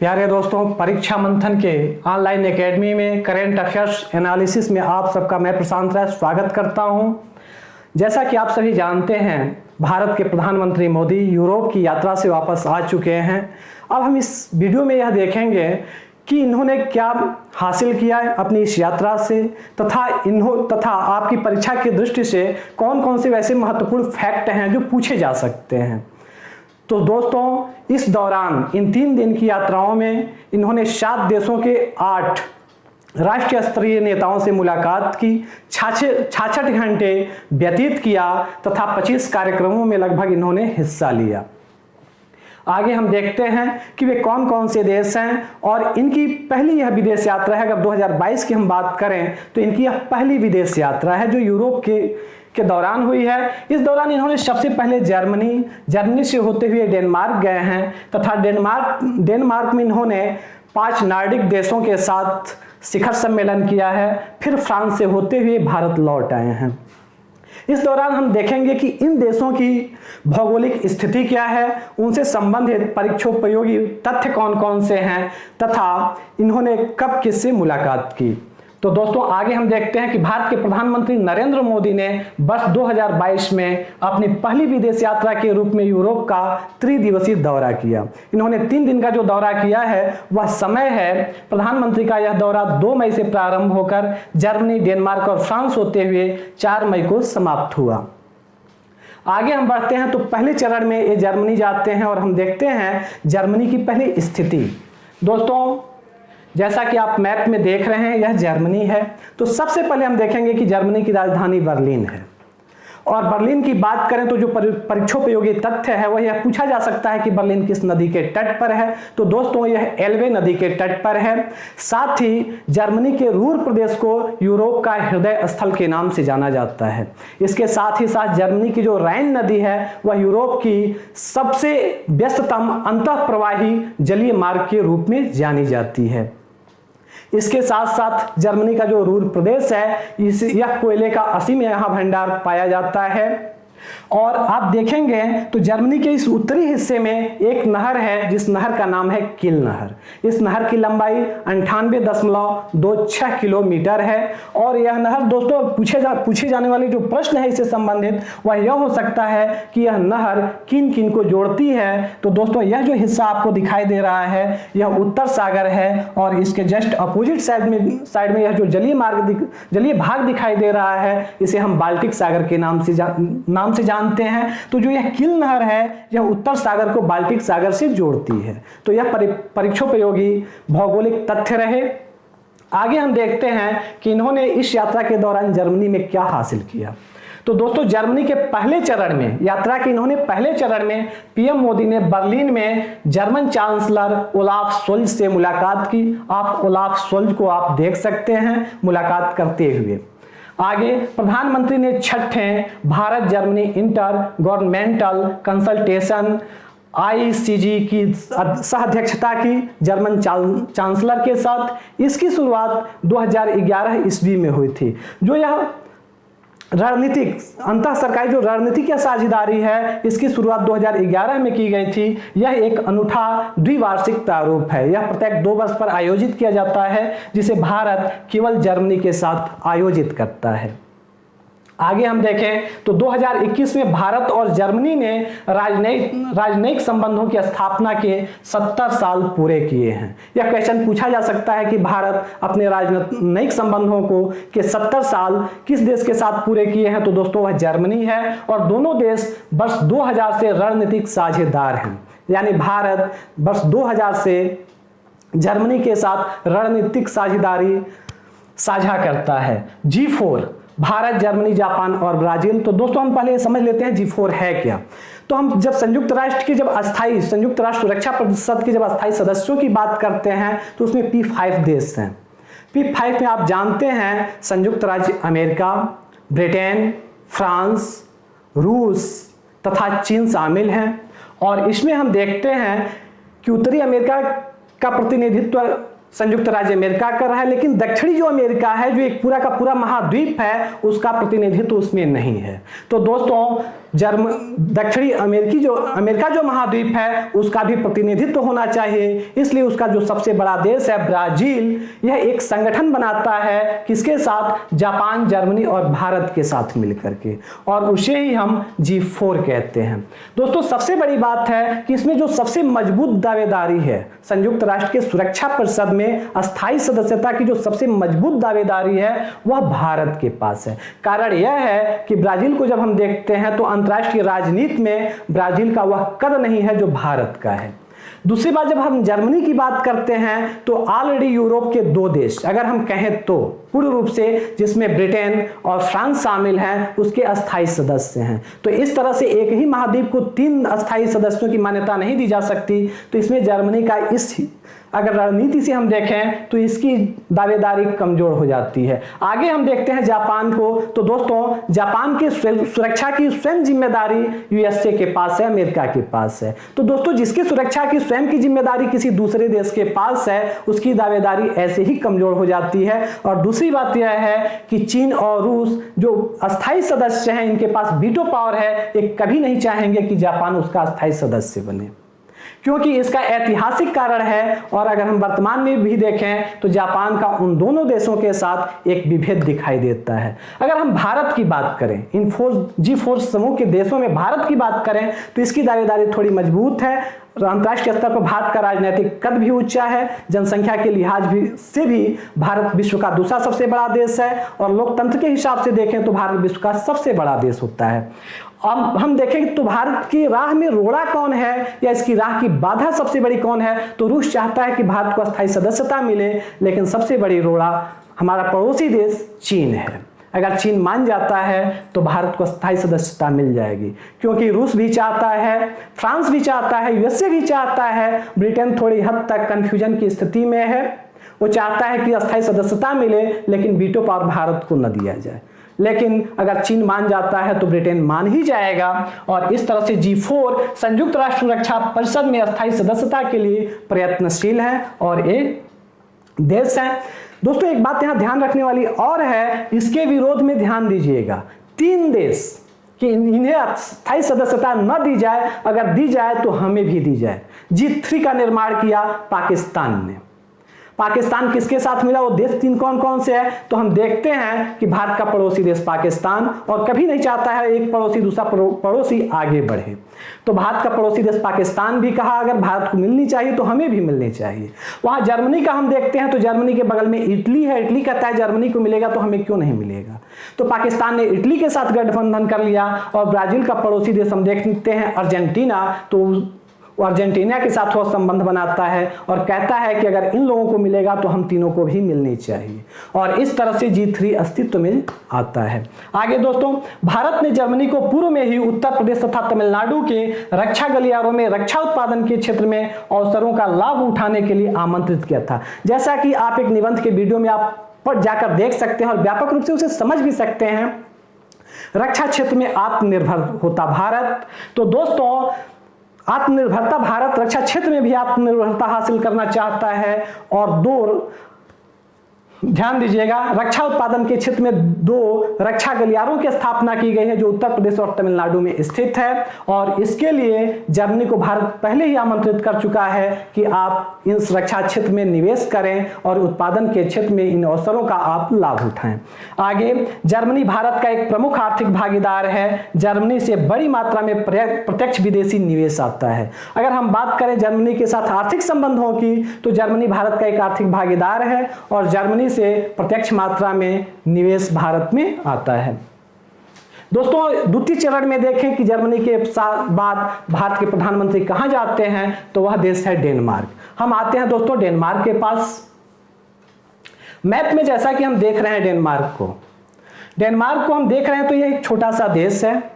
प्यारे दोस्तों, परीक्षा मंथन के ऑनलाइन एकेडमी में करेंट अफेयर्स एनालिसिस में आप सबका मैं प्रशांत राय स्वागत करता हूं। जैसा कि आप सभी जानते हैं, भारत के प्रधानमंत्री मोदी यूरोप की यात्रा से वापस आ चुके हैं। अब हम इस वीडियो में यह देखेंगे कि इन्होंने क्या हासिल किया है अपनी इस यात्रा से, तथा आपकी परीक्षा की दृष्टि से कौन कौन से वैसे महत्वपूर्ण फैक्ट हैं जो पूछे जा सकते हैं। तो दोस्तों, इस दौरान इन 3 दिन की यात्राओं में इन्होंने 7 देशों के 8 राष्ट्रीय स्तरीय नेताओं से मुलाकात की, 66 घंटे व्यतीत किया तथा 25 कार्यक्रमों में लगभग इन्होंने हिस्सा लिया। आगे हम देखते हैं कि वे कौन कौन से देश हैं और इनकी पहली यह विदेश यात्रा है। अगर 2022 की हम बात करें तो इनकी यह पहली विदेश यात्रा है जो यूरोप के दौरान हुई है। इस दौरान इन्होंने सबसे पहले जर्मनी से होते हुए डेनमार्क गए हैं तथा डेनमार्क में इन्होंने 5 नॉर्डिक देशों के साथ शिखर सम्मेलन किया है। फिर फ्रांस से होते हुए भारत लौट आए हैं। इस दौरान हम देखेंगे कि इन देशों की भौगोलिक स्थिति क्या है, उनसे संबंधित परीक्षोपयोगी तथ्य कौन कौन से हैं तथा इन्होंने कब किससे मुलाकात की। तो दोस्तों, आगे हम देखते हैं कि भारत के प्रधानमंत्री नरेंद्र मोदी ने वर्ष 2022 में अपनी पहली विदेश यात्रा के रूप में यूरोप का त्रिदिवसीय दौरा किया। इन्होंने 3 दिन का जो दौरा किया है वह समय है, प्रधानमंत्री का यह दौरा 2 मई से प्रारंभ होकर जर्मनी, डेनमार्क और फ्रांस होते हुए 4 मई को समाप्त हुआ। आगे हम बढ़ते हैं तो पहले चरण में ये जर्मनी जाते हैं और हम देखते हैं जर्मनी की पहली स्थिति। दोस्तों, जैसा कि आप मैप में देख रहे हैं, यह जर्मनी है। तो सबसे पहले हम देखेंगे कि जर्मनी की राजधानी बर्लिन है। और बर्लिन की बात करें तो जो परीक्षोपयोगी तथ्य है वह यह पूछा जा सकता है कि बर्लिन किस नदी के तट पर है। तो दोस्तों, यह एल्बे नदी के तट पर है। साथ ही जर्मनी के रूर प्रदेश को यूरोप का हृदय स्थल के नाम से जाना जाता है। इसके साथ ही साथ जर्मनी की जो राइन नदी है वह यूरोप की सबसे व्यस्ततम अंतःप्रवाही जलीय मार्ग के रूप में जानी जाती है। इसके साथ साथ जर्मनी का जो रूर प्रदेश है, यह कोयले का असीम यहाँ भंडार पाया जाता है। और आप देखेंगे तो जर्मनी के इस उत्तरी हिस्से में एक नहर है जिस नहर का नाम है किल नहर। इस नहर की लंबाई 98.26 किलोमीटर है। और यह नहर दोस्तों, पूछे जाने वाले जो प्रश्न है इससे संबंधित वह यह हो सकता है कि यह नहर किन किन को जोड़ती है। तो दोस्तों, यह जो हिस्सा आपको दिखाई दे रहा है यह उत्तर सागर है और इसके जस्ट अपोजिट साइड में यह जो जलीय भाग दिखाई दे रहा है इसे हम बाल्टिक सागर के नाम से जानते हैं। तो जो यह किल नहर है यह उत्तर सागर को बाल्टिक सागर से जोड़ती है। तो यह परीक्षोपयोगी भौगोलिक तथ्य रहे। आगे हम देखते हैं कि इन्होंने इस यात्रा के दौरान जर्मनी में क्या हासिल किया। तो दोस्तों, जर्मनी के पहले चरण में यात्रा के इन्होंने पहले चरण में पीएम मोदी ने बर्लिन में जर्मन चांसलर ओलाफ शोल्ज से मुलाकात की। आप ओलाफ शोल्ज को आप देख सकते हैं मुलाकात करते हुए। आगे प्रधानमंत्री ने 6ठे Bharat Germany intergovernmental consultation ICG की सह अध्यक्षता की जर्मन चांसलर के साथ। इसकी शुरुआत 2011 ईस्वी में हुई थी। जो यह रणनीतिक अंतः सरकारी जो रणनीतिक या साझेदारी है इसकी शुरुआत 2011 में की गई थी। यह एक अनूठा द्विवार्षिक प्रारूप है। यह प्रत्येक 2 वर्ष पर आयोजित किया जाता है जिसे भारत केवल जर्मनी के साथ आयोजित करता है। आगे हम देखें तो 2021 में भारत और जर्मनी ने राजनयिक संबंधों की स्थापना के 70 साल पूरे किए हैं। यह क्वेश्चन पूछा जा सकता है कि भारत अपने राजनयिक संबंधों के 70 साल किस देश के साथ पूरे किए हैं। तो दोस्तों, वह जर्मनी है और दोनों देश वर्ष 2000 से रणनीतिक साझेदार हैं। यानी भारत वर्ष 2000 से जर्मनी के साथ रणनीतिक साझेदारी साझा करता है। G4 भारत, जर्मनी, जापान और ब्राजील। तो दोस्तों, हम पहले समझ लेते हैं G4 है क्या। तो हम जब संयुक्त राष्ट्र सुरक्षा परिषद के जब अस्थायी सदस्यों की बात करते हैं तो उसमें P5 देश हैं। P5 में आप जानते हैं संयुक्त राज्य अमेरिका, ब्रिटेन, फ्रांस, रूस तथा चीन शामिल हैं। और इसमें हम देखते हैं कि उत्तरी अमेरिका का प्रतिनिधित्व संयुक्त राज्य अमेरिका कर रहा है, लेकिन दक्षिणी जो अमेरिका है, जो एक पूरा का पूरा महाद्वीप है, उसका प्रतिनिधित्व उसमें नहीं है। तो दोस्तों, दक्षिणी अमेरिका जो महाद्वीप है उसका भी प्रतिनिधित्व होना चाहिए। इसलिए उसका जो सबसे बड़ा देश है ब्राजील, यह एक संगठन बनाता है किसके साथ? जापान, जर्मनी और भारत के साथ मिलकर के, और उसे ही हम G4 कहते हैं। दोस्तों सबसे बड़ी बात है कि इसमें जो सबसे मजबूत दावेदारी है, संयुक्त राष्ट्र के सुरक्षा परिषद में अस्थायी सदस्यता की जो सबसे मजबूत दावेदारी है वह भारत के पास है। कारण यह है कि ब्राजील को जब हम देखते हैं तो अंतर्राष्ट्रीय राजनीति में ब्राजील का वह कद नहीं है जो भारत का है। दूसरी बात, जब हम जर्मनी की बात करते हैं तो ऑलरेडी यूरोप के 2 देश, अगर हम कहें तो पूर्ण रूप से, जिसमें ब्रिटेन और फ्रांस शामिल हैं, उसके अस्थायी सदस्य हैं। तो इस तरह से एक ही महाद्वीप को 3 अस्थायी सदस्यों की मान्यता नहीं दी जा सकती। तो इसमें जर्मनी का अगर रणनीति से हम देखें तो इसकी दावेदारी कमजोर हो जाती है। आगे हम देखते हैं जापान को। तो दोस्तों जापान के सुरक्षा की स्वयं जिम्मेदारी यूएसए के पास है, अमेरिका के पास है। तो दोस्तों जिसकी सुरक्षा की स्वयं की जिम्मेदारी किसी दूसरे देश के पास है उसकी दावेदारी ऐसे ही कमजोर हो जाती है। और दूसरी बात यह है कि चीन और रूस जो अस्थायी सदस्य हैं इनके पास वीटो पावर है, ये कभी नहीं चाहेंगे कि जापान उसका अस्थायी सदस्य बने, क्योंकि इसका ऐतिहासिक कारण है। और अगर हम वर्तमान में भी देखें तो जापान का उन दोनों देशों के साथ एक विभेद दिखाई देता है। अगर हम भारत की बात करें, इन G4 समूह के देशों में भारत की बात करें तो इसकी दावेदारी थोड़ी मजबूत है। अंतर्राष्ट्रीय स्तर पर भारत का राजनीतिक कद भी ऊंचा है, जनसंख्या के लिहाज से भी भारत विश्व का दूसरा सबसे बड़ा देश है, और लोकतंत्र के हिसाब से देखें तो भारत विश्व का सबसे बड़ा देश होता है। अब हम देखें तो भारत की राह में रोड़ा कौन है या इसकी राह की बाधा सबसे बड़ी कौन है? तो रूस चाहता है कि भारत को अस्थायी सदस्यता मिले, लेकिन सबसे बड़ी रोड़ा हमारा पड़ोसी देश चीन है। अगर चीन मान जाता है तो भारत को अस्थायी सदस्यता मिल जाएगी, क्योंकि रूस भी चाहता है, फ्रांस भी चाहता है, यूएसए भी चाहता है, ब्रिटेन थोड़ी हद तक कंफ्यूजन की स्थिति में है। वो चाहता है कि अस्थायी सदस्यता मिले लेकिन वीटो पावर भारत को न दिया जाए। लेकिन अगर चीन मान जाता है तो ब्रिटेन मान ही जाएगा, और इस तरह से G4 संयुक्त राष्ट्र सुरक्षा परिषद में अस्थायी सदस्यता के लिए प्रयत्नशील है और एक देश है। दोस्तों एक बात यहां ध्यान रखने वाली और है, इसके विरोध में ध्यान दीजिएगा, 3 देश कि इन्हें अस्थायी सदस्यता न दी जाए, अगर दी जाए तो हमें भी दी जाए। G3 का निर्माण किया पाकिस्तान ने। पाकिस्तान किसके साथ मिला? वो देश 3 कौन कौन से है? तो हम देखते हैं कि भारत का पड़ोसी देश पाकिस्तान, और कभी नहीं चाहता है एक पड़ोसी दूसरा पड़ोसी आगे बढ़े। तो भारत का पड़ोसी देश पाकिस्तान भी कहा अगर भारत को मिलनी चाहिए तो हमें भी मिलनी चाहिए। वहां जर्मनी का हम देखते हैं तो जर्मनी के बगल में इटली है, इटली कहता है जर्मनी को मिलेगा तो हमें क्यों नहीं मिलेगा। तो पाकिस्तान ने इटली के साथ गठबंधन कर लिया। और ब्राजील का पड़ोसी देश हम देखते हैं अर्जेंटीना, तो अर्जेंटीना के साथ वो संबंध बनाता है और कहता है कि अगर इन लोगों को मिलेगा तो हम तीनों को भी मिलनी चाहिए, और इस तरह से G3 अस्तित्व में आता है। आगे दोस्तों, भारत ने जर्मनी को पूर्व में ही उत्तर प्रदेश तथा तमिलनाडु के रक्षा गलियारों में रक्षा उत्पादन के क्षेत्र में अवसरों का लाभ उठाने के लिए आमंत्रित किया था। जैसा कि आप एक निबंध के वीडियो में आप पर जाकर देख सकते हैं और व्यापक रूप से उसे समझ भी सकते हैं। रक्षा क्षेत्र में आत्मनिर्भर होता भारत। तो दोस्तों आत्मनिर्भरता, भारत रक्षा क्षेत्र में भी आत्मनिर्भरता हासिल करना चाहता है। और ध्यान दीजिएगा, रक्षा उत्पादन के क्षेत्र में 2 रक्षा गलियारों की स्थापना की गई है जो उत्तर प्रदेश और तमिलनाडु में स्थित है। और इसके लिए जर्मनी को भारत पहले ही आमंत्रित कर चुका है कि आप इस रक्षा क्षेत्र में निवेश करें और उत्पादन के क्षेत्र में इन अवसरों का आप लाभ उठाएं। आगे, जर्मनी भारत का एक प्रमुख आर्थिक भागीदार है। जर्मनी से बड़ी मात्रा में प्रत्यक्ष विदेशी निवेश आता है। अगर हम बात करें जर्मनी के साथ आर्थिक संबंधों की तो जर्मनी भारत का एक आर्थिक भागीदार है और जर्मनी से प्रत्यक्ष मात्रा में निवेश भारत में आता है। दोस्तों द्वितीय चरण में देखें कि जर्मनी के बाद भारत के प्रधानमंत्री कहां जाते हैं तो वह देश है डेनमार्क। हम आते हैं दोस्तों डेनमार्क के पास। मैप में जैसा कि हम देख रहे हैं डेनमार्क को हम देख रहे हैं तो यह एक छोटा सा देश है।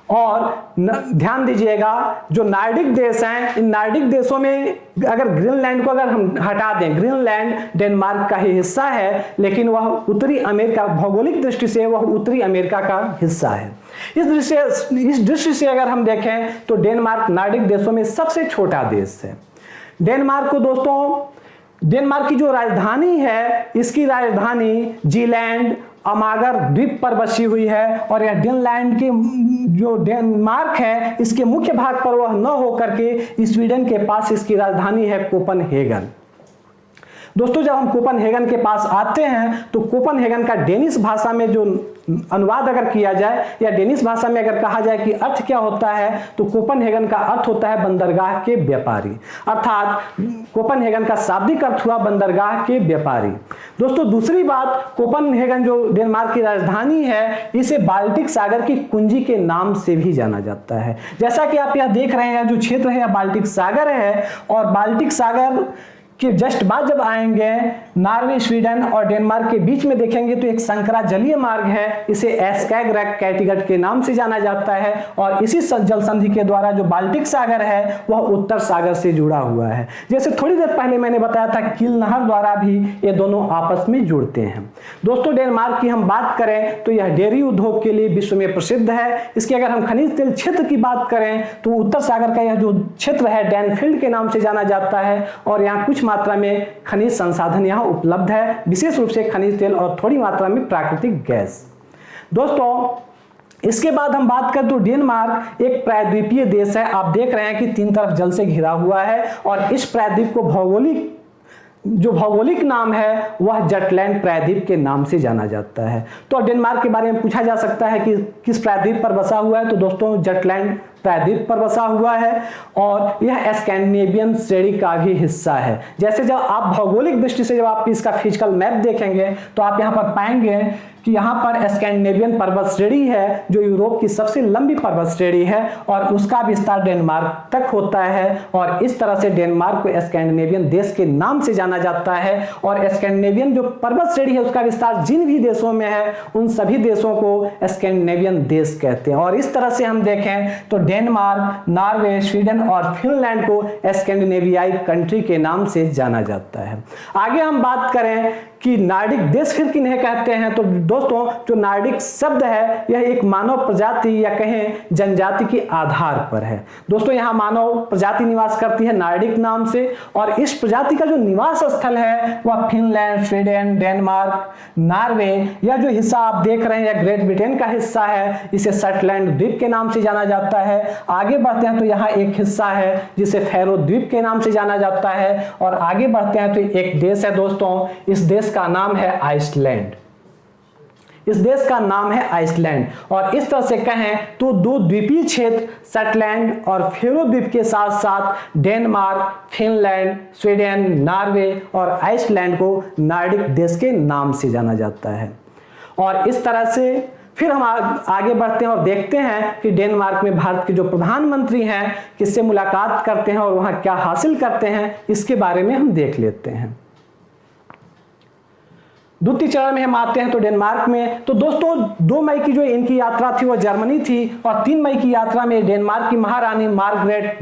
और ध्यान दीजिएगा, जो नार्डिक देश हैं, इन नार्डिक देशों में अगर ग्रीनलैंड को अगर हम हटा दें, ग्रीनलैंड डेनमार्क का ही हिस्सा है, लेकिन वह उत्तरी अमेरिका, भौगोलिक दृष्टि से वह उत्तरी अमेरिका का हिस्सा है। इस दृष्टि से अगर हम देखें तो डेनमार्क नार्डिक देशों में सबसे छोटा देश है। डेनमार्क को दोस्तों, डेनमार्क की जो राजधानी है, इसकी राजधानी जीलैंड अमागर द्वीप पर बसी हुई है और यह डेनलैंड के जो डेनमार्क है इसके मुख्य भाग पर वह न होकर के स्वीडन के पास इसकी राजधानी है कोपनहेगन। दोस्तों जब हम कोपनहेगन के पास आते हैं तो कोपनहेगन का डेनिश भाषा में जो अनुवाद अगर किया जाए या डेनिश भाषा में अगर कहा जाए कि अर्थ क्या होता है तो कोपनहेगन का अर्थ होता है बंदरगाह के व्यापारी, अर्थात कोपनहेगन का शाब्दिक अर्थ हुआ बंदरगाह के व्यापारी। दोस्तों दूसरी बात, कोपनहेगन जो डेनमार्क की राजधानी है इसे बाल्टिक सागर की कुंजी के नाम से भी जाना जाता है। जैसा कि आप यह देख रहे हैं जो क्षेत्र है बाल्टिक सागर है और बाल्टिक सागर कि जस्ट बाद जब आएंगे नॉर्वे, स्वीडन और डेनमार्क के बीच में देखेंगे तो एक संकरा जलीय मार्ग है, इसे एस्कैगरेक कैटिगट के नाम से जाना जाता है और इसी जल संधि के द्वारा जो बाल्टिक सागर है वह उत्तर सागर से जुड़ा हुआ है। जैसे थोड़ी देर पहले मैंने बताया था कील नहर द्वारा भी ये दोनों आपस में जुड़ते हैं। दोस्तों डेनमार्क की हम बात करें तो यह डेयरी उद्योग के लिए विश्व में प्रसिद्ध है। इसकी अगर हम खनिज तेल क्षेत्र की बात करें तो उत्तर सागर का यह जो क्षेत्र है डैनफील्ड के नाम से जाना जाता है और यहाँ कुछ मात्रा में खनिज संसाधन यहाँ उपलब्ध है, विशेष रूप से खनिज तेल और थोड़ी मात्रा में प्राकृतिक गैस। दोस्तों इसके बाद हम बात करें तो डेनमार्क एक प्रायद्वीपीय देश है। आप देख रहे हैं कि तीन तरफ जल से घिरा हुआ है और इस प्रायद्वीप को भौगोलिक नाम है वह जटलैंड प्रायद्वीप के नाम से जाना जाता है। तो डेनमार्क के बारे में पूछा जा सकता है कि किस प्रायद्वीप पर बसा हुआ है, तो दोस्तों जटलैंड प्रायद्वीप पर बसा हुआ है और यह स्कैंडिनेवियन श्रेणी का भी हिस्सा है। जैसे जब आप भौगोलिक दृष्टि से जब आप इसका फिजिकल मैप देखेंगे तो आप यहाँ पर पाएंगे कि यहाँ पर स्कैंडिनेवियन पर्वत श्रेणी है जो यूरोप की सबसे लंबी पर्वत श्रेणी है और उसका विस्तार डेनमार्क तक होता है और इस तरह से डेनमार्क को स्कैंडिनेवियन देश के नाम से जाना जाता है और स्कैंडिनेवियन जो पर्वत श्रेणी है उसका विस्तार जिन भी देशों में है उन सभी देशों को स्कैंडिनेवियन देश कहते हैं। और इस तरह से हम देखें तो डेनमार्क, नॉर्वे, स्वीडन और फिनलैंड को स्कैंडिनेवियाई कंट्री के नाम से जाना जाता है। आगे हम बात करें कि नार्डिक देश फिर किन्हें कहते हैं, तो दोस्तों जो नार्डिक शब्द है यह एक मानव प्रजाति या कहें जनजाति के आधार पर है। दोस्तों यहाँ मानव प्रजाति निवास करती है नार्डिक नाम से और इस प्रजाति का जो निवास स्थल है वह फिनलैंड, स्वीडन, डेनमार्क, नॉर्वे, यह जो हिस्सा आप देख रहे हैं यह ग्रेट ब्रिटेन का हिस्सा है, इसे शटलैंड द्वीप के नाम से जाना जाता है। आगे बढ़ते हैं तो यहाँ एक हिस्सा है जिसे फैरो द्वीप के नाम से जाना जाता है और आगे बढ़ते हैं तो एक देश है दोस्तों, इस देश का नाम है आइसलैंड। इस देश का नाम है आइसलैंड और इस तरह से कहें तो दो द्वीपीय क्षेत्र शटलैंड और फैरो द्वीप के साथ साथ डेनमार्क, फिनलैंड, स्वीडन, नॉर्वे और आइसलैंड को नार्डिक देश के नाम से जाना जाता है। और इस तरह से फिर हम आगे बढ़ते हैं और देखते हैं कि डेनमार्क में भारत के जो प्रधानमंत्री हैं किससे मुलाकात करते हैं और वहां क्या हासिल करते हैं, इसके बारे में हम देख लेते हैं। द्वितीय चरण में हम आते हैं तो डेनमार्क में, तो दोस्तों 2 मई की जो इनकी यात्रा थी वह जर्मनी थी और 3 मई की यात्रा में डेनमार्क की महारानी मार्गरेट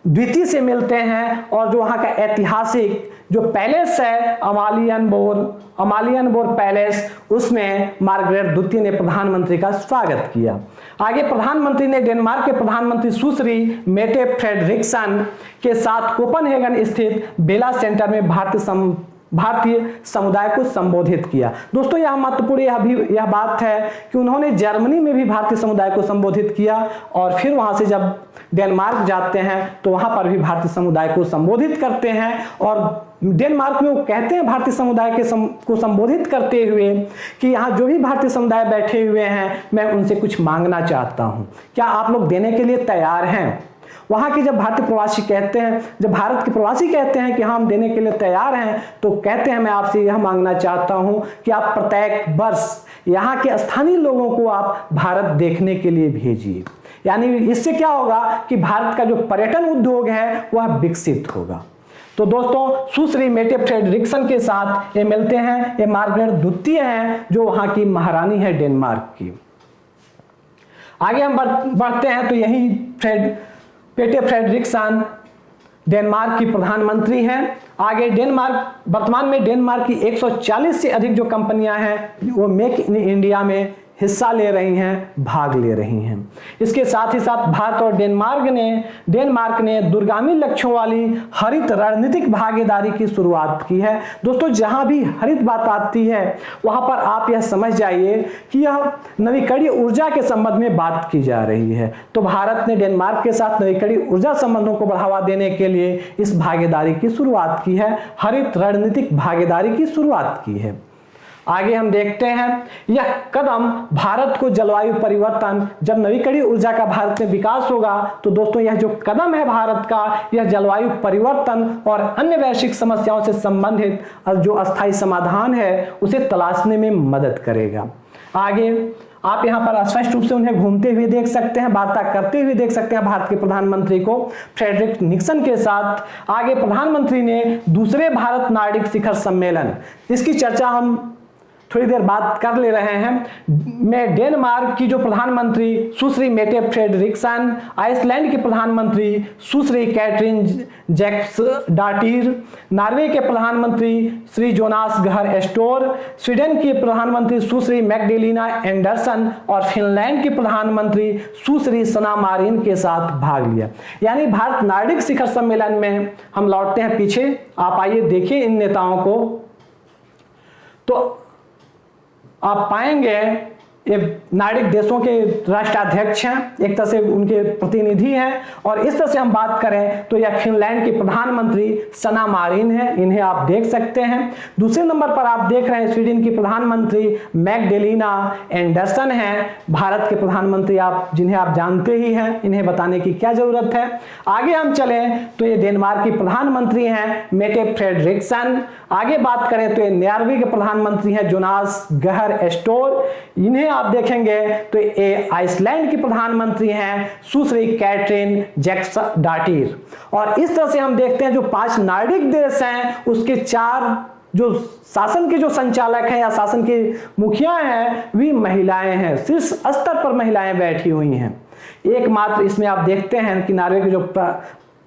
द्वितीय से मिलते हैं और जो वहाँ का ऐतिहासिक जो पैलेस है अमालियनबोर पैलेस, उसमें मार्गरेट द्वितीय ने प्रधानमंत्री का स्वागत किया। आगे प्रधानमंत्री ने डेनमार्क के प्रधानमंत्री सुश्री मेटे फ्रेडरिक्सन के साथ कोपनहेगन स्थित बेला सेंटर में भारतीय समुदाय को संबोधित किया। दोस्तों यह महत्वपूर्ण यह बात है कि उन्होंने जर्मनी में भी भारतीय समुदाय को संबोधित किया और फिर वहां से जब डेनमार्क जाते हैं तो वहां पर भी भारतीय समुदाय को संबोधित करते हैं और डेनमार्क में वो कहते हैं भारतीय समुदाय को संबोधित करते हुए कि यहाँ जो भी भारतीय समुदाय बैठे हुए हैं मैं उनसे कुछ मांगना चाहता हूँ, क्या आप लोग देने के लिए तैयार हैं। वहां के जब भारतीय प्रवासी कहते हैं, जब भारत के प्रवासी कहते हैं कि हम देने के लिए तैयार हैं, तो कहते हैं मैं आपसे यह मांगना चाहता हूं कि आप प्रत्येक वर्ष यहाँ के स्थानीय लोगों को आप भारत देखने के लिए भेजिए। यानी इससे क्या होगा कि भारत का जो पर्यटन उद्योग है वह विकसित होगा। तो दोस्तों सुश्री मेटे फ्रेडरिक्सन के साथ ये मिलते हैं, ये मार्गरेट द्वितीय हैं जो वहां की महारानी है डेनमार्क की। आगे हम बढ़ते हैं तो यही मेटे फ्रेडरिक्सन डेनमार्क की प्रधानमंत्री हैं। आगे वर्तमान में डेनमार्क की 140 से अधिक जो कंपनियां हैं वो मेक इन इंडिया में हिस्सा ले रही हैं, भाग ले रही हैं। इसके साथ ही साथ भारत और डेनमार्क ने दूरगामी लक्ष्यों वाली हरित रणनीतिक भागीदारी की शुरुआत की है। दोस्तों, जहां भी हरित बात आती है वहां पर आप यह समझ जाइए कि यह नवीकरणीय ऊर्जा के संबंध में बात की जा रही है। तो भारत ने डेनमार्क के साथ नवीकरणीय ऊर्जा संबंधों को बढ़ावा देने के लिए इस भागीदारी की शुरुआत की है, हरित रणनीतिक भागीदारी की शुरुआत की है। आगे हम देखते हैं, यह कदम भारत को जलवायु परिवर्तन, जब नवीकरणीय ऊर्जा का भारत में विकास होगा तो दोस्तों यह जो कदम है भारत का, यह जलवायु परिवर्तन और अन्य वैश्विक समस्याओं से संबंधित जो अस्थायी समाधान है उसे तलाशने में मदद करेगा। आगे आप यहाँ पर स्पष्ट रूप से उन्हें घूमते हुए देख सकते हैं, वार्ता करते हुए देख सकते हैं भारत के प्रधानमंत्री को फ्रेडरिक निक्सन के साथ। आगे प्रधानमंत्री ने दूसरे भारत नार्डिक शिखर सम्मेलन, इसकी चर्चा हम थोड़ी देर बात कर ले रहे हैं। में डेनमार्क की जो प्रधानमंत्री सुश्री मेटे फ्रेडरिक्सन, आइसलैंड की प्रधानमंत्री सुश्री कैटरीन जैक्सडाटिर, नॉर्वे के प्रधानमंत्री श्री जोनास गहर स्टोर, स्वीडन की प्रधानमंत्री सुश्री मैगडेलिना एंडरसन और फिनलैंड की प्रधानमंत्री सुश्री सना मारिन के साथ भाग लिया। यानी भारत नार्डिक शिखर सम्मेलन में हम लौटते हैं पीछे, आप आइए देखिए इन नेताओं को, तो आप पाएंगे ये नार्डिक देशों के राष्ट्राध्यक्ष हैं, एक तरह से उनके प्रतिनिधि हैं। और इस तरह से हम बात करें तो यह फिनलैंड की प्रधानमंत्री सना मारिन है, इन्हें आप देख सकते हैं। दूसरे नंबर पर आप देख रहे हैं स्वीडन की प्रधानमंत्री मैगडेलिना एंडरसन हैं, भारत के प्रधानमंत्री आप जिन्हें आप जानते ही हैं, इन्हें बताने की क्या जरूरत है। आगे हम चलें तो ये डेनमार्क की प्रधानमंत्री हैं मेटे फ्रेडरिक्सन। आगे बात करें तो ये नॉर्वे के प्रधानमंत्री हैं जोनास गहर स्टोर, इन्हें आप देखेंगे तो ये आइसलैंड की प्रधानमंत्री हैं सुश्री कैटरीन जैक्सडाटिर। और इस तरह से हम देखते हैं जो 5 नार्डिक देश हैं उसके 4 जो शासन के जो संचालक हैं या शासन के मुखिया हैं वे महिलाएं हैं, शीर्ष स्तर पर महिलाएं बैठी हुई हैं। एकमात्र इसमें आप देखते हैं कि नॉर्वे के जो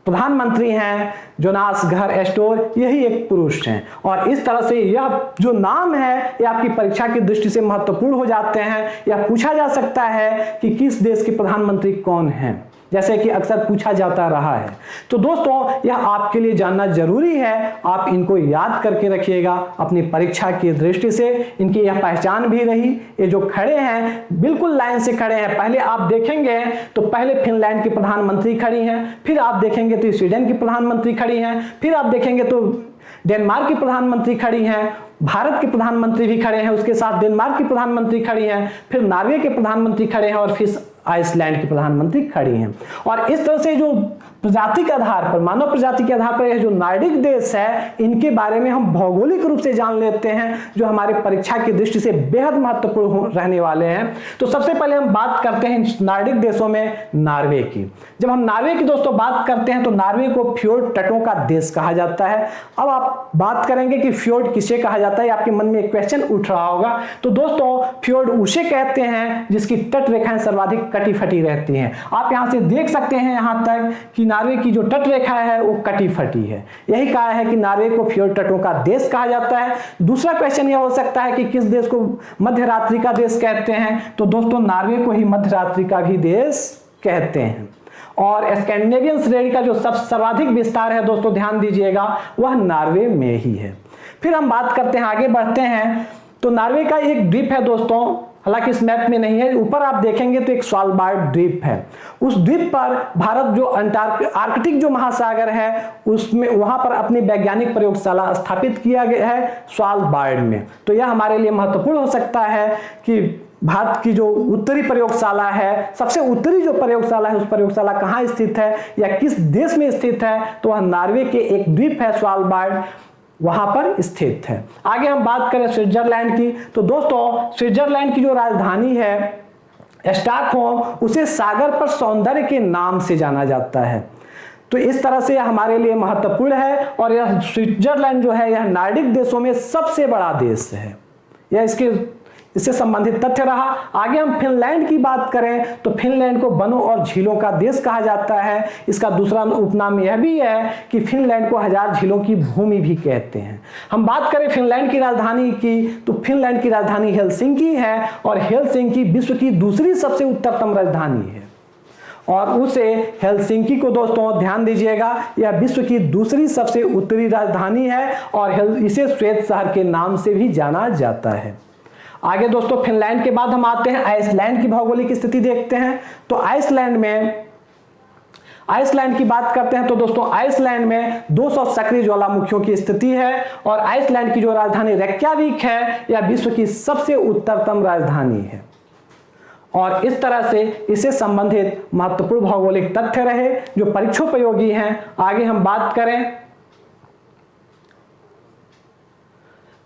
प्रधानमंत्री हैं जोनास गहर स्टोर, यही एक पुरुष हैं। और इस तरह से यह जो नाम है ये आपकी परीक्षा की दृष्टि से महत्वपूर्ण हो जाते हैं। यह पूछा जा सकता है कि किस देश के प्रधानमंत्री कौन हैं, जैसे कि अक्सर पूछा जाता रहा है। तो दोस्तों यह आपके लिए जानना जरूरी है, आप इनको याद करके रखिएगा अपनी परीक्षा की दृष्टि से। इनकी यह पहचान भी रही, ये जो खड़े हैं बिल्कुल लाइन से खड़े हैं। पहले आप देखेंगे तो पहले फिनलैंड की प्रधानमंत्री खड़ी हैं, फिर आप देखेंगे तो स्वीडन की प्रधानमंत्री खड़ी हैं, फिर आप देखेंगे तो डेनमार्क की प्रधानमंत्री खड़ी हैं, भारत के प्रधानमंत्री भी खड़े हैं, उसके साथ डेनमार्क की प्रधानमंत्री खड़ी हैं, फिर नॉर्वे के प्रधानमंत्री खड़े हैं और फिर आइसलैंड की प्रधानमंत्री खड़ी हैं। और इस तरह से जो प्रजाति के आधार पर, मानव प्रजाति के आधार पर यह जो नार्डिक देश है इनके बारे में हम भौगोलिक रूप से जान लेते हैं, जो हमारे परीक्षा की दृष्टि से बेहद महत्वपूर्ण रहने वाले हैं। तो सबसे पहले हम बात करते हैं नार्डिक देशों में नॉर्वे की। जब हम नॉर्वे की दोस्तों बात करते हैं तो नॉर्वे को फ्योर्ड तटों का देश कहा जाता है। अब आप बात करेंगे कि फ्योर्ड किसे कहा जाता है, आपके मन में एक क्वेश्चन उठ रहा होगा। तो दोस्तों फ्योर्ड उसे कहते हैं जिसकी तट रेखाएं सर्वाधिक कटी फटी रहती हैं। आप यहां से देख सकते हैं यहां तक कि नॉर्वे की जो तट रेखा है वो कटी फटी है, यही कहा है कि नॉर्वे को फ्योर्ड तटों का देश कहा जाता है। दूसरा क्वेश्चन यह हो सकता है कि किस देश को मध्य रात्रि का देश कहते हैं, तो दोस्तों नॉर्वे को ही मध्य रात्रि का भी देश कहते हैं। और स्कैंडिनेवियन श्रेणी का जो सर्वाधिक विस्तार है दोस्तों ध्यान दीजिएगा वह नॉर्वे में ही है। फिर हम बात करते हैं, आगे बढ़ते हैं, तो नॉर्वे का एक द्वीप है दोस्तों, हालांकि इस मैप में नहीं है, ऊपर आप देखेंगे तो एक स्वालबार्ड द्वीप है। उस द्वीप पर भारत जो आर्कटिक जो महासागर है उसमें वहां पर अपनी वैज्ञानिक प्रयोगशाला स्थापित किया गया है स्वालबार्ड में। तो यह हमारे लिए महत्वपूर्ण हो सकता है कि भारत की जो उत्तरी प्रयोगशाला है, सबसे उत्तरी जो प्रयोगशाला है उस प्रयोगशाला कहाँ स्थित है या किस देश में स्थित है, तो वह नॉर्वे के एक द्वीप है स्वालबार्ड, वहां पर स्थित है। आगे हम बात करें स्विट्जरलैंड की, तो दोस्तों स्विट्जरलैंड की जो राजधानी है स्टॉकहोम, उसे सागर पर सौंदर्य के नाम से जाना जाता है। तो इस तरह से हमारे लिए महत्वपूर्ण है। और यह स्विट्जरलैंड जो है यह नॉर्डिक देशों में सबसे बड़ा देश है। यह इसके इससे संबंधित तथ्य रहा। आगे हम फिनलैंड की बात करें तो फिनलैंड को वनों और झीलों का देश कहा जाता है। इसका दूसरा उपनाम यह भी है कि फिनलैंड को 1000 झीलों की भूमि भी कहते हैं। हम बात करें फिनलैंड की राजधानी की तो फिनलैंड की राजधानी हेलसिंकी है और हेलसिंकी विश्व की दूसरी सबसे उत्तरतम राजधानी है। और उसे हेलसिंकी को दोस्तों ध्यान दीजिएगा, यह विश्व की दूसरी सबसे उत्तरी राजधानी है और इसे श्वेत शहर के नाम से भी जाना जाता है। आगे दोस्तों फिनलैंड के बाद हम आते हैं आइसलैंड की भौगोलिक स्थिति देखते हैं। तो आइसलैंड की बात करते हैं तो दोस्तों आइसलैंड में 200 सक्रिय ज्वालामुखियों की स्थिति है और आइसलैंड की जो राजधानी रेक्याविक है यह विश्व की सबसे उत्तरतम राजधानी है। और इस तरह से इससे संबंधित महत्वपूर्ण भौगोलिक तथ्य रहे जो परीक्षोपयोगी हैं। आगे हम बात करें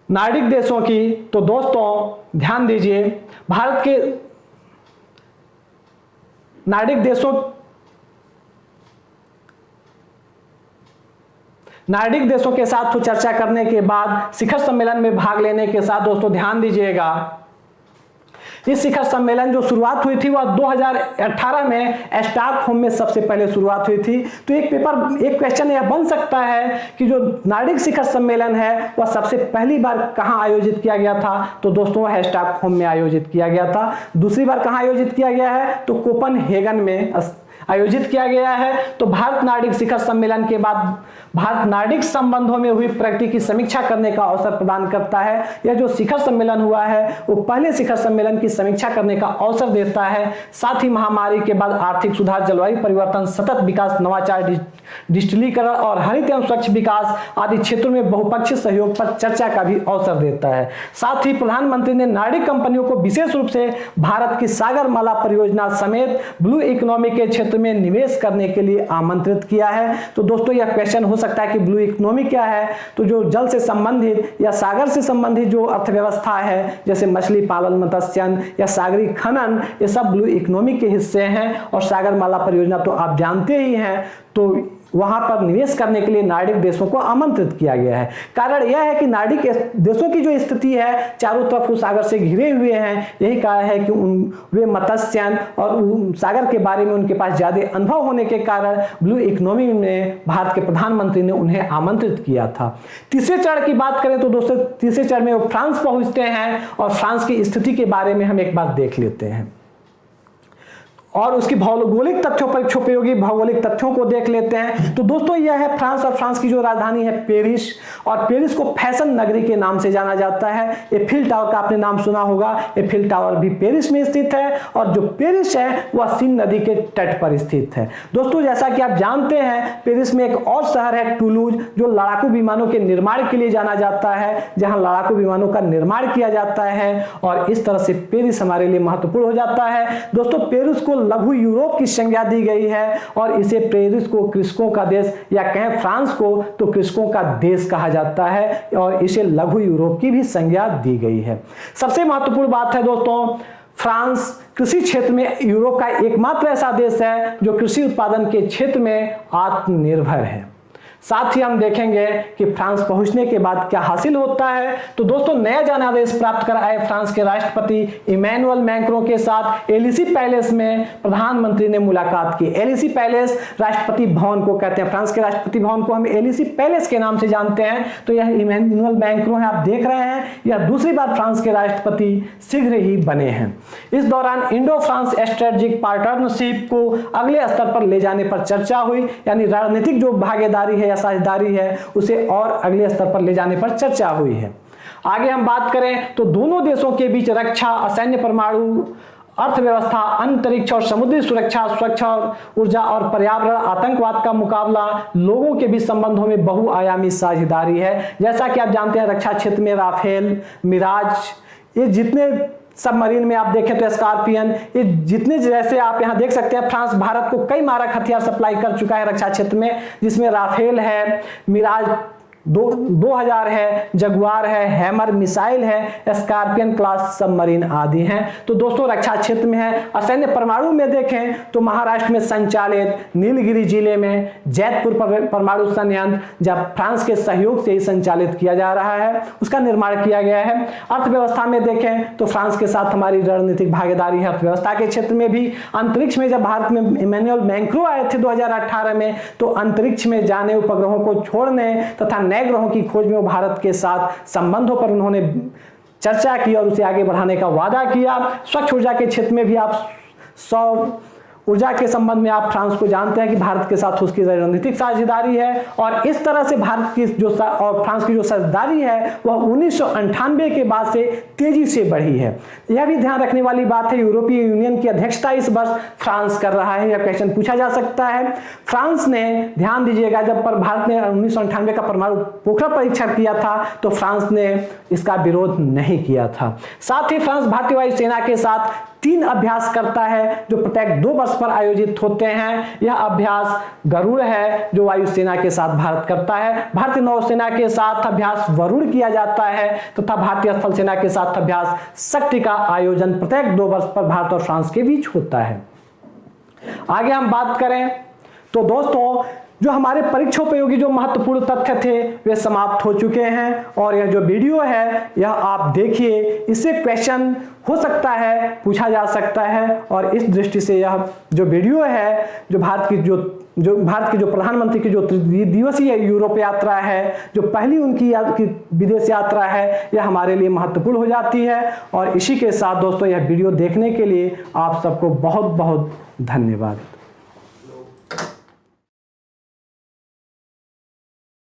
नार्डिक देशों की तो दोस्तों ध्यान दीजिए, भारत के नार्डिक देशों के साथ तो चर्चा करने के बाद शिखर सम्मेलन में भाग लेने के साथ दोस्तों ध्यान दीजिएगा, इस शिखर सम्मेलन जो शुरुआत हुई थी वह 2018 में स्टॉकहोम में सबसे पहले शुरुआत हुई थी। तो एक क्वेश्चन यह बन सकता है कि जो नार्डिक शिखर सम्मेलन है वह सबसे पहली बार कहां आयोजित किया गया था? तो दोस्तों वह स्टॉकहोम में आयोजित किया गया था। दूसरी बार कहां आयोजित किया गया है? तो कोपनहेगन में आयोजित किया गया है। तो भारत नार्डिक शिखर सम्मेलन के बाद भारत नार्डिक संबंधों में हुई प्रगति की समीक्षा करने का अवसर प्रदान करता है। यह जो शिखर सम्मेलन हुआ है वो पहले शिखर सम्मेलन की समीक्षा करने का अवसर देता है। साथ ही महामारी के बाद आर्थिक सुधार, जलवायु परिवर्तन, सतत विकास, नवाचार, डिजिटलीकरण और हरित एवं स्वच्छ विकास आदि क्षेत्रों में बहुपक्षीय सहयोग पर चर्चा का भी अवसर देता है। साथ ही प्रधानमंत्री ने नार्डिक कंपनियों को विशेष रूप से भारत की सागरमाला परियोजना समेत ब्लू इकोनॉमी के क्षेत्र में निवेश करने के लिए आमंत्रित किया है। तो दोस्तों यह क्वेश्चन हो सकता है कि ब्लू इकोनॉमी क्या है? तो जो जल से संबंधित या सागर से संबंधित जो अर्थव्यवस्था है जैसे मछली पालन, मत्स्यन या सागरी खनन, ये सब ब्लू इकोनॉमी के हिस्से हैं। और सागरमाला परियोजना तो आप जानते ही हैं, तो वहां पर निवेश करने के लिए नार्डिक देशों को आमंत्रित किया गया है। कारण यह है कि नार्डिक देशों की जो स्थिति है चारों तरफ वो सागर से घिरे हुए हैं। यही कारण है कि वे मत्स्यन और सागर के बारे में उनके पास ज्यादा अनुभव होने के कारण ब्लू इकोनॉमी में भारत के प्रधानमंत्री ने उन्हें आमंत्रित किया था। तीसरे चरण की बात करें तो दोस्तों तीसरे चरण में वो फ्रांस पहुंचते हैं और फ्रांस की स्थिति के बारे में हम एक बार देख लेते हैं और उसकी भौगोलिक तथ्यों पर उपयोगी भौगोलिक तथ्यों को देख लेते हैं। तो दोस्तों यह है फ्रांस और फ्रांस की जो राजधानी है पेरिस, और पेरिस को फैशन नगरी के नाम से जाना जाता है। एफिल टावर का आपने नाम सुना होगा, एफिल टावर भी पेरिस में स्थित है और जो पेरिस है वह सीन नदी के तट पर स्थित है। दोस्तों जैसा कि आप जानते हैं पेरिस में एक और शहर है टूलूज, जो लड़ाकू विमानों के निर्माण के लिए जाना जाता है, जहां लड़ाकू विमानों का निर्माण किया जाता है और इस तरह से पेरिस हमारे लिए महत्वपूर्ण हो जाता है। दोस्तों पेरिस को लघु यूरोप की संज्ञा दी गई है और इसे पेरिस को कृषकों का देश या कहें फ्रांस को तो कृषकों का देश कहा जाता है और इसे लघु यूरोप की भी संज्ञा दी गई है। सबसे महत्वपूर्ण बात है दोस्तों, फ्रांस कृषि क्षेत्र में यूरोप का एकमात्र ऐसा देश है जो कृषि उत्पादन के क्षेत्र में आत्मनिर्भर है। साथ ही हम देखेंगे कि फ्रांस पहुंचने के बाद क्या हासिल होता है। तो दोस्तों नया जनादेश प्राप्त कर आए फ्रांस के राष्ट्रपति इमैनुअल मैक्रों के साथ एलिसी पैलेस में प्रधानमंत्री ने मुलाकात की। एलिसी पैलेस राष्ट्रपति भवन को कहते हैं, फ्रांस के राष्ट्रपति भवन को हम एलिसी पैलेस के नाम से जानते हैं। तो यह इमैनुअल मैक्रों है, आप देख रहे हैं, यह दूसरी बार फ्रांस के राष्ट्रपति शीघ्र ही बने हैं। इस दौरान इंडो फ्रांस स्ट्रेटेजिक पार्टनरशिप को अगले स्तर पर ले जाने पर चर्चा हुई, यानी रणनीतिक जो भागीदारी है साझेदारी है उसे और अगले स्तर पर ले जाने पर चर्चा हुई है। आगे हम बात करें तो दोनों देशों के बीच रक्षा, असैन्य, परमाणु, अर्थव्यवस्था, अंतरिक्ष और समुद्री सुरक्षा, स्वच्छ ऊर्जा और पर्यावरण, आतंकवाद का मुकाबला, लोगों के बीच संबंधों में बहुआयामी साझेदारी है। जैसा कि आप जानते हैं रक्षा क्षेत्र में राफेल, मिराज, ये जितने सबमरीन में आप देखें तो स्कॉर्पियन, ये जितने जैसे आप यहां देख सकते हैं फ्रांस भारत को कई मारक हथियार सप्लाई कर चुका है रक्षा क्षेत्र में, जिसमें राफेल है, मिराज 2000 है, जगुआर है, हैमर मिसाइल है, स्कॉर्पियन क्लास सबमरीन आदि हैं। तो दोस्तों रक्षा क्षेत्र में है। असैन्य परमाणु में देखें तो महाराष्ट्र में संचालित नीलगिरी जिले में जैतपुर परमाणु संयंत्र जब फ्रांस के सहयोग से ही संचालित किया जा रहा है, उसका निर्माण किया गया है। अर्थव्यवस्था में देखें तो फ्रांस के साथ हमारी रणनीतिक भागीदारी है अर्थव्यवस्था के क्षेत्र में भी। अंतरिक्ष में जब भारत में इमैनुअल मैक्रों आए थे 2018 में, तो अंतरिक्ष में जाने उपग्रहों को छोड़ने तथा नए ग्रहों की खोज में वो भारत के साथ संबंधों पर उन्होंने चर्चा की और उसे आगे बढ़ाने का वादा किया। स्वच्छ ऊर्जा के क्षेत्र में भी आप सौर ऊर्जा के संबंध में आप फ्रांस को जानते हैं कि भारत के साथ उसकी रणनीतिक साझेदारी है, और इस तरह से भारत की और फ्रांस की जो साझेदारी है वह 1998 के बाद से तेजी से बढ़ी है। यह भी ध्यान रखने वाली बात है, यूरोपीय यूनियन की अध्यक्षता इस वर्ष फ्रांस कर रहा है। यह क्वेश्चन पूछा जा सकता है। फ्रांस ने, ध्यान दीजिएगा, जब भारत ने 1998 का परमाणु पोखरण परीक्षण किया था तो फ्रांस ने इसका विरोध नहीं किया था। साथ ही फ्रांस भारतीय वायुसेना के साथ 3 अभ्यास करता है जो प्रत्येक 2 वर्ष पर आयोजित होते हैं। यह अभ्यास गरुड़ है जो वायुसेना के साथ भारत करता है, भारतीय नौसेना के साथ अभ्यास वरुण किया जाता है तथा भारतीय स्थल सेना के साथ अभ्यास शक्ति का आयोजन प्रत्येक 2 वर्ष पर भारत और फ्रांस के बीच होता है। आगे हम बात करें तो दोस्तों जो हमारे परीक्षोपयोगी जो महत्वपूर्ण तथ्य थे वे समाप्त हो चुके हैं, और यह जो वीडियो है यह आप देखिए, इससे क्वेश्चन हो सकता है, पूछा जा सकता है, और इस दृष्टि से यह जो वीडियो है जो भारत की जो प्रधानमंत्री की जो दिवसीय यूरोप यात्रा है, जो पहली उनकी विदेश यात्रा है, यह हमारे लिए महत्वपूर्ण हो जाती है। और इसी के साथ दोस्तों यह वीडियो देखने के लिए आप सबको बहुत बहुत धन्यवाद।